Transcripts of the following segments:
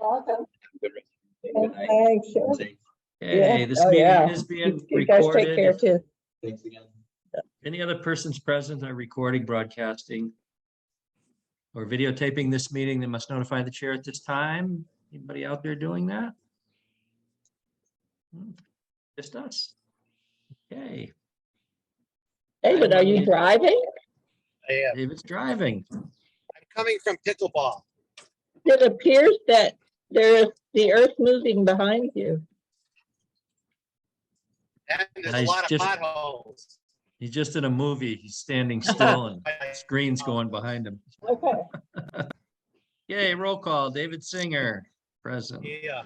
welcome. Good night. Thanks. Safe. Hey, Yeah. this Oh, meeting yeah. is being You guys take recorded. care too. Thanks again. Any other persons present are recording, broadcasting, or videotaping this meeting, they must notify the chair at this time. Anybody out there doing that? Just us. Okay, David, are you driving? I am. David's driving. I'm coming from pickleball. It appears that there is the earth moving behind you. And there's a Nice. lot of potholes. He's just in a movie. He's standing still and screens going behind him. Okay. Yay, roll call. David Singer, present. Yeah.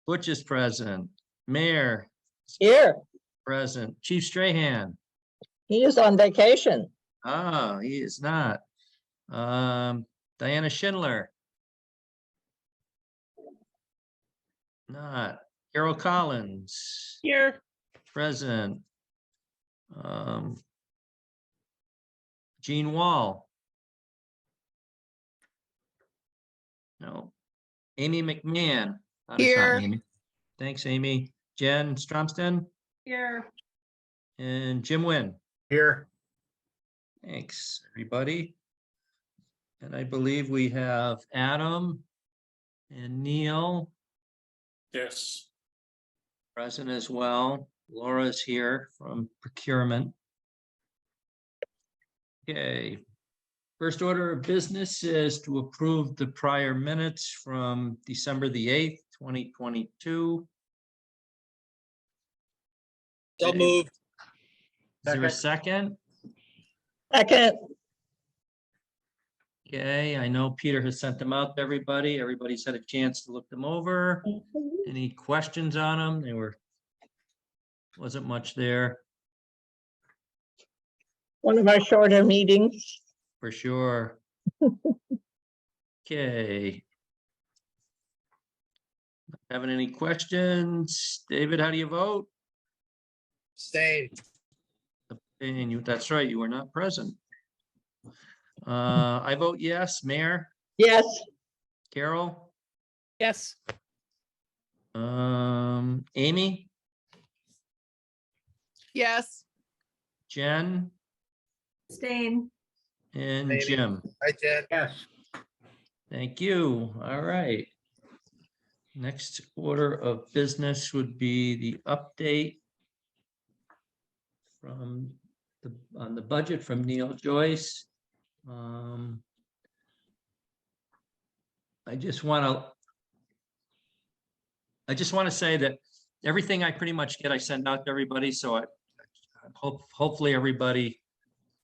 Butch is present. Mayor, Here, present. Chief Strahan. he is on vacation. Ah, he is not. Diana Schindler. Not. Carol Collins. Here. Present. Jean Wall. No. Amy McMahon. Oh, it's not Here. Amy. Thanks, Amy. Jen Stromsten Here. and Jim Wynn. Here. Thanks, everybody. And I believe we have Adam and Neil Yes. present as well. Laura's here from procurement. Okay. First order of business is to approve the prior minutes from December the 8th, 2022. So Okay. moved. Is there a second? Second, Okay, I know Peter has sent them out to everybody. Everybody's had a chance to look them over. Any questions on them? Wasn't much there one of our shorter meetings. for sure. Okay. Having any questions? David, how do you vote? Stay. And you, that's right, you were not present. I vote yes. Mayor, Yes, Carol, Yes. Amy, Yes. Jen, Stain. and Maybe. Jim. Hi, Jen. Yes. Thank you. All right. Next order of business would be the update from on the budget from Neil Joyce. I just want to say that everything I pretty much get, I send out to everybody. So I hopefully everybody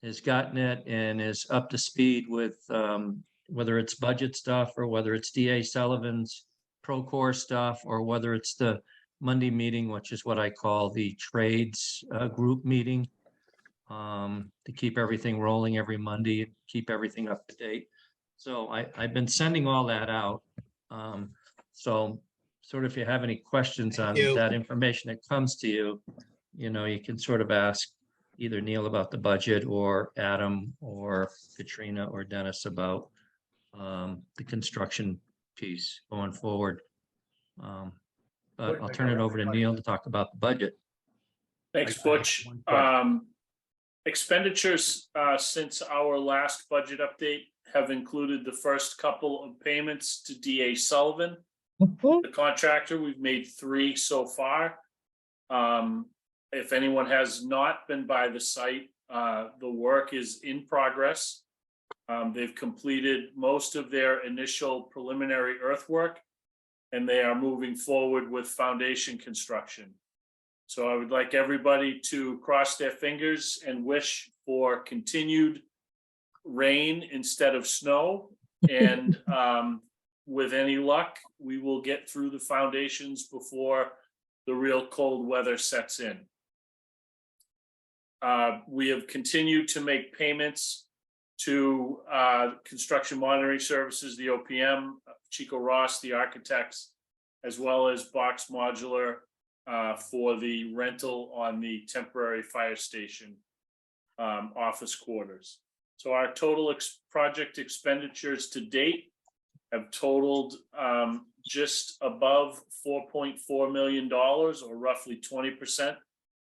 has gotten it and is up to speed with whether it's budget stuff or whether it's DA Sullivan's Procore stuff or whether it's the Monday meeting, which is what I call the trades group meeting, to keep everything rolling every Monday and keep everything up to date. So I've been sending all that out. So sort of if you have any questions on that information that comes to you, you can sort of ask either Neil about the budget or Adam or Katrina or Dennis about the construction piece going forward. But I'll turn it over to Neil to talk about the budget. Thanks, Butch. Expenditures since our last budget update have included the first couple of payments to DA Sullivan, the contractor. We've made 3 so far. If anyone has not been by the site, the work is in progress. They've completed most of their initial preliminary earthwork, and they are moving forward with foundation construction. So I would like everybody to cross their fingers and wish for continued rain instead of snow. And with any luck, we will get through the foundations before the real cold weather sets in. We have continued to make payments to Construction Monitoring Services, the OPM, Chico Ross, the architects, as well as Box Modular for the rental on the temporary fire station office quarters. So our total project expenditures to date have totaled just above $4.4 million, or roughly 20%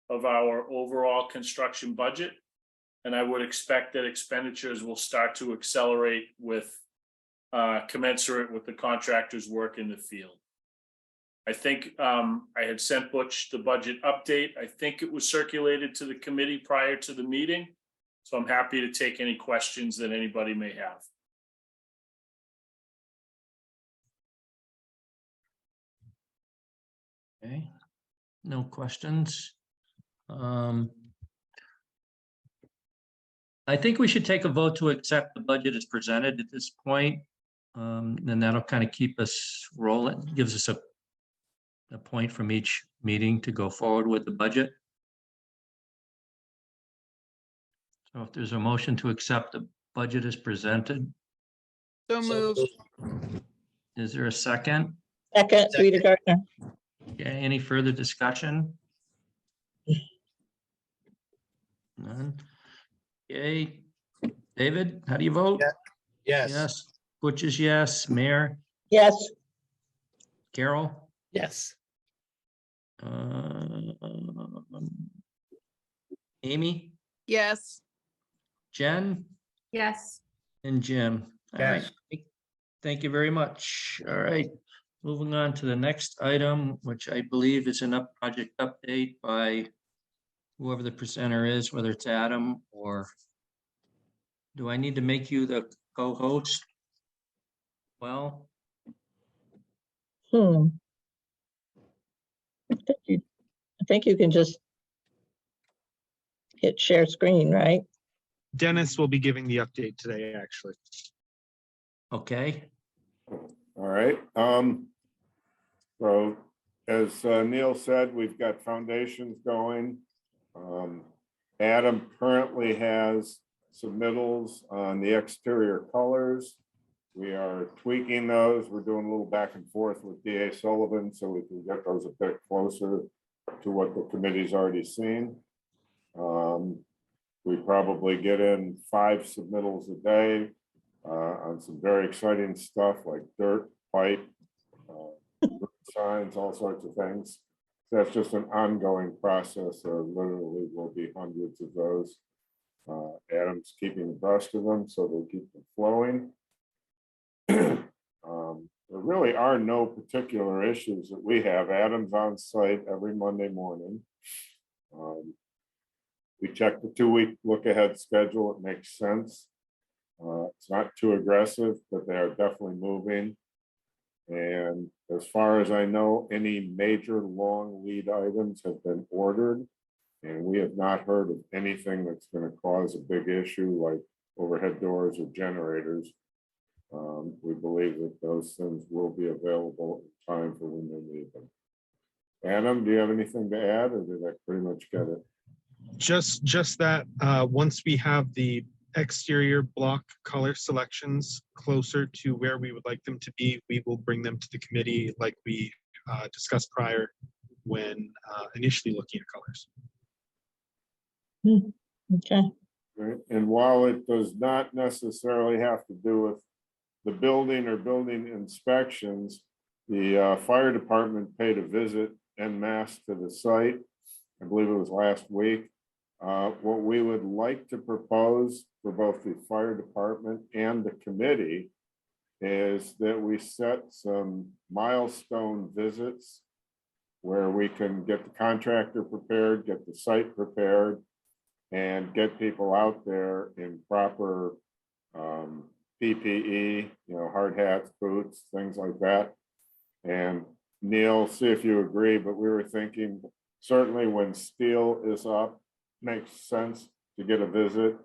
of our overall construction budget. And I would expect that expenditures will start to accelerate with commensurate with the contractor's work in the field. I think I had sent Butch the budget update. I think it was circulated to the committee prior to the meeting. So I'm happy to take any questions that anybody may have. Okay, no questions. I think we should take a vote to accept the budget as presented at this point. And that'll kind of keep us rolling, gives us a point from each meeting to go forward with the budget. So if there's a motion to accept the budget as presented, So moved. is there a second? Second, Rita Gardner. Okay, any further discussion? None. Okay, David, how do you vote? Yes. Yes. Butch is yes. Mayor, Yes, Carol? Yes. Amy, Yes. Jen, Yes. and Jim. All right. Yes. Thank you very much. All right. Moving on to the next item, which I believe is an project update by whoever the presenter is, whether it's Adam or do I need to make you the co-host? Well, I think you can just hit share screen, right? Dennis will be giving the update today, actually. okay. All right. So as Neil said, we've got foundations going. Adam currently has submittals on the exterior colors. We are tweaking those. We're doing a little back and forth with DA Sullivan so we can get those a bit closer to what the committee's already seen. We probably get in 5 submittals a day on some very exciting stuff like dirt, pipe, signs, all sorts of things. That's just an ongoing process. There literally will be hundreds of those. Adam's keeping abreast of them, so they keep them flowing. There really are no particular issues that we have. Adam's on site every Monday morning. We check the 2-week look ahead schedule. It makes sense. It's not too aggressive, but they are definitely moving. And as far as I know, any major long lead items have been ordered. And we have not heard of anything that's going to cause a big issue like overhead doors or generators. We believe that those things will be available in time for when they need them. Adam, do you have anything to add, or did I pretty much get it? Just that once we have the exterior block color selections closer to where we would like them to be, we will bring them to the committee like we discussed prior when initially looking at colors. Okay, Right. And while it does not necessarily have to do with the building or building inspections, the fire department paid a visit en masse to the site. I believe it was last week. What we would like to propose for both the fire department and the committee is that we set some milestone visits where we can get the contractor prepared, get the site prepared, and get people out there in proper PPE, hard hats, boots, things like that. And Neil, see if you agree, but we were thinking certainly when steel is up, makes sense to get a visit.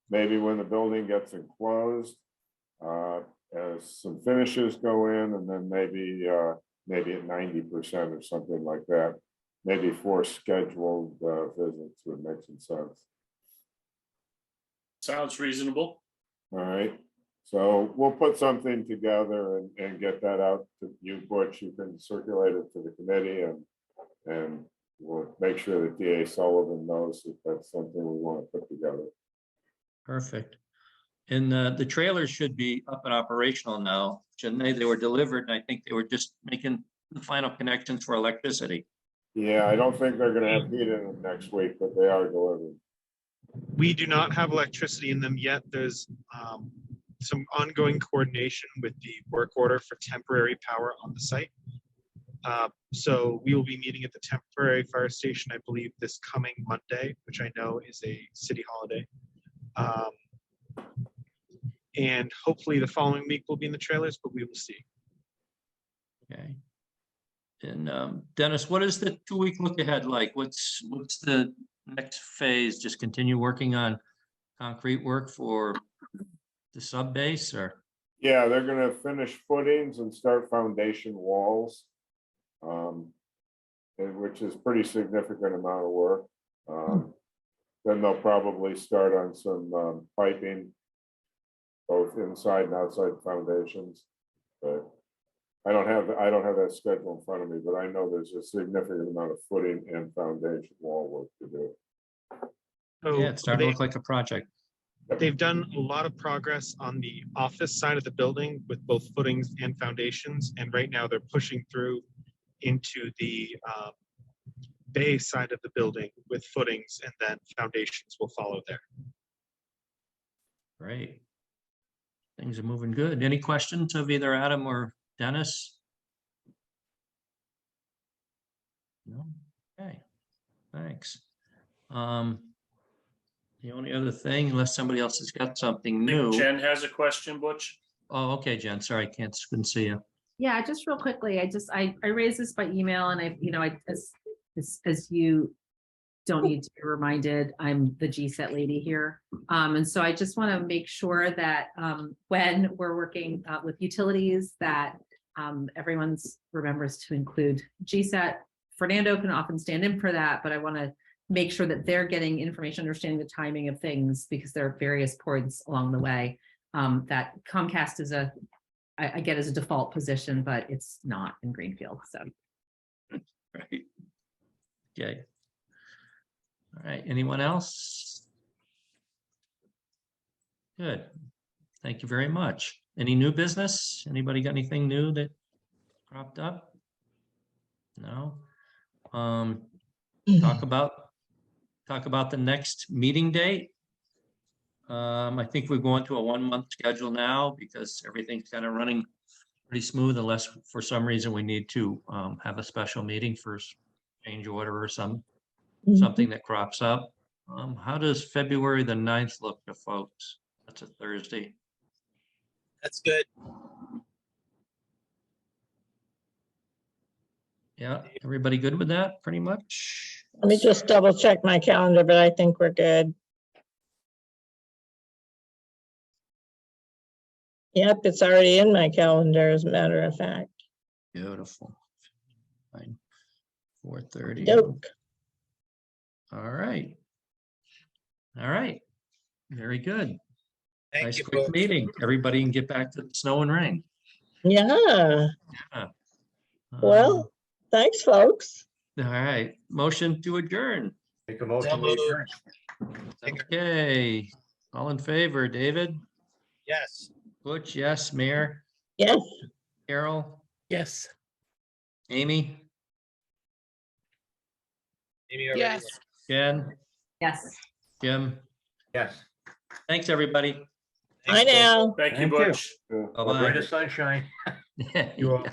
Maybe when the building gets enclosed, as some finishes go in, and then maybe at 90% or something like that. Maybe 4 scheduled visits would make some sense. Sounds reasonable. All right, so we'll put something together and get that out to you, Butch. You can circulate it to the committee, and we'll make sure that DA Sullivan knows that that's something we want to put together. Perfect. And the trailers should be up and operational now. Shouldn't they? They were delivered and I think they were just making the final connections for electricity. Yeah, I don't think they're gonna have heat in them next week, but they are delivered. We do not have electricity in them yet. There's some ongoing coordination with the work order for temporary power on the site. So we will be meeting at the temporary fire station, I believe, this coming Monday, which I know is a city holiday. And hopefully the following week we'll be in the trailers, but we will see. Okay. And Dennis, what is the 2-week look ahead like? What's the next phase? Just continue working on concrete work for the sub base or? Yeah, they're gonna finish footings and start foundation walls. Which is pretty significant amount of work. Then they'll probably start on some piping, both inside and outside foundations. But I don't have that schedule in front of me, but I know there's a significant amount of footing and foundation wall work to do. So Yeah, it's starting to look like a project. they've done a lot of progress on the office side of the building with both footings and foundations. And right now they're pushing through into the bay side of the building with footings, and then foundations will follow there. Great. Things are moving good. Any questions of either Adam or Dennis? No? Okay, thanks. The only other thing, unless somebody else has got something I new. think Jen has a question, Butch. Oh, okay, Jen, sorry, couldn't see you. Yeah, just real quickly, I raised this by email and as you don't need to be reminded, I'm the GSET lady here. And so I just want to make sure that when we're working with utilities that everyone's remembers to include GSET. Fernando can often stand in for that, but I want to make sure that they're getting information, understanding the timing of things, because there are various points along the way that Comcast is I get as a default position, but it's not in Greenfield. So, Right. Okay. All right, anyone else? Good. Thank you very much. Any new business? Anybody got anything new that cropped up? No. Talk about the next meeting date. I think we're going to a 1-month schedule now because everything's kind of running pretty smooth, unless for some reason we need to have a special meeting for change order or something that crops up. How does February the 9th look to folks? That's a Thursday. That's good. Yeah, everybody good with that pretty much? Let me just double check my calendar, but I think we're good. Yep, it's already in my calendar, as a matter of fact. Beautiful. Fine. 4:30. Dope. All right. All right. Very good. Thank Nice you. quick Butch. meeting. Everybody can get back to the snow and rain. Yeah, well, thanks, folks. All right. Motion to adjourn. Make a motion. So to moved. adjourn. Okay. All in favor, David? Yes. Butch, yes. Mayor? Yes. Carol? Yes. Amy? Amy already Yes. went. Jen? yes. Jim? Yes. Thanks, everybody. Bye Thanks, Butch. now. Thank you, Thank you. Butch. Bye-bye. Brighter sunshine. You all.